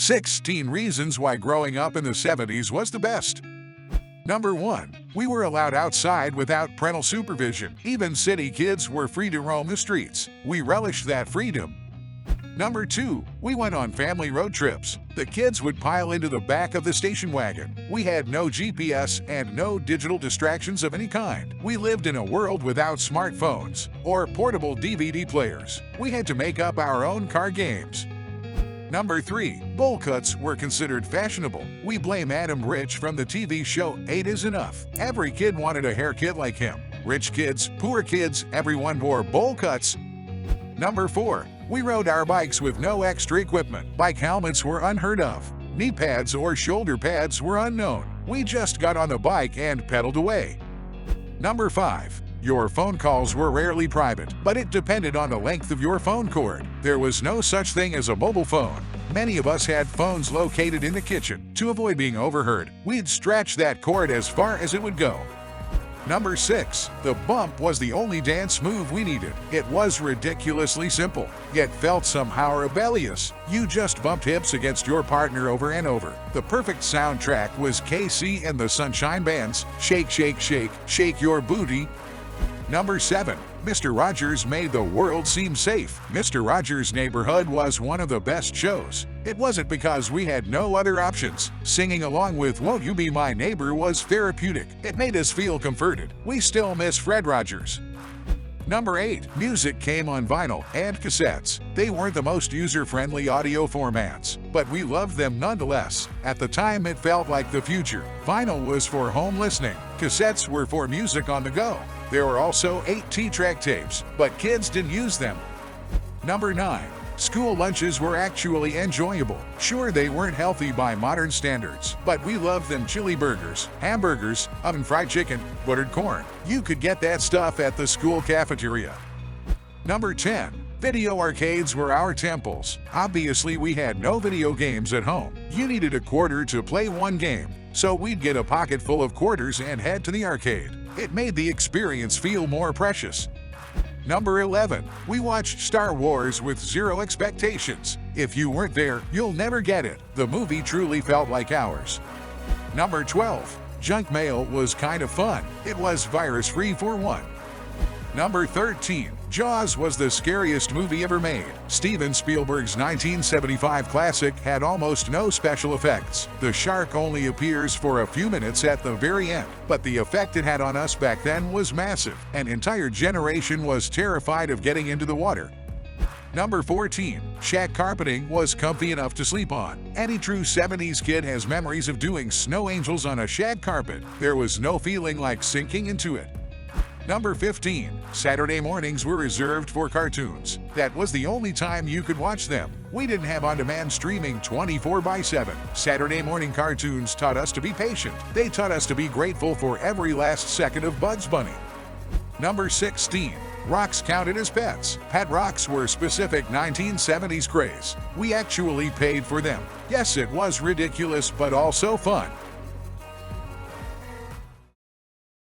16 reasons why growing up in the 70s was the best. Number 1. We were allowed outside without parental supervision. Even city kids were free to roam the streets. We relished that freedom. Number 2. We went on family road trips. The kids would pile into the back of the station wagon. We had no GPS and no digital distractions of any kind. We lived in a world without smartphones or portable DVD players. We had to make up our own card games. Number 3. Bowl cuts were considered fashionable. We blame Adam Rich from the TV show 8 is Enough. Every kid wanted a haircut like him. Rich kids, poor kids, everyone wore bowl cuts. Number 4. We rode our bikes with no extra equipment. Bike helmets were unheard of. Knee pads or shoulder pads were unknown. We just got on the bike and pedaled away. Number 5. Your phone calls were rarely private, but it depended on the length of your phone cord. There was no such thing as a mobile phone. Many of us had phones located in the kitchen. To avoid being overheard, we'd stretch that cord as far as it would go. Number 6. The bump was the only dance move we needed. It was ridiculously simple, yet felt somehow rebellious. You just bumped hips against your partner over and over. The perfect soundtrack was KC and the Sunshine Band's Shake, Shake, Shake, Shake Your Booty. Number 7. Mr. Rogers made the world seem safe. Mr. Rogers' Neighborhood was one of the best shows. It wasn't because we had no other options. Singing along with Won't You Be My Neighbor was therapeutic. It made us feel comforted. We still miss Fred Rogers. Number 8. Music came on vinyl and cassettes. They weren't the most user-friendly audio formats, but we loved them nonetheless. At the time, it felt like the future. Vinyl was for home listening. Cassettes were for music on the go. There were also 8 T-track tapes, but kids didn't use them. Number 9. School lunches were actually enjoyable. Sure, they weren't healthy by modern standards, but we loved them. Chili burgers, hamburgers, oven-fried chicken, buttered corn. You could get that stuff at the school cafeteria. Number 10. Video arcades were our temples. Obviously, we had no video games at home. You needed a quarter to play one game, so we'd get a pocket full of quarters and head to the arcade. It made the experience feel more precious. Number 11. We watched Star Wars with zero expectations. If you weren't there, you'll never get it. The movie truly felt like ours. Number 12. Junk mail was kind of fun. It was virus-free for one. Number 13. Jaws was the scariest movie ever made. Steven Spielberg's 1975 classic had almost no special effects. The shark only appears for a few minutes at the very end, but the effect it had on us back then was massive. An entire generation was terrified of getting into the water. Number 14. Shag carpeting was comfy enough to sleep on. Any true 70s kid has memories of doing snow angels on a shag carpet. There was no feeling like sinking into it. Number 15. Saturday mornings were reserved for cartoons. That was the only time you could watch them. We didn't have on-demand streaming 24/7. Saturday morning cartoons taught us to be patient. They taught us to be grateful for every last second of Bugs Bunny. Number 16. Rocks counted as pets. Pet rocks were specific 1970s craze. We actually paid for them. Yes, it was ridiculous, but also fun.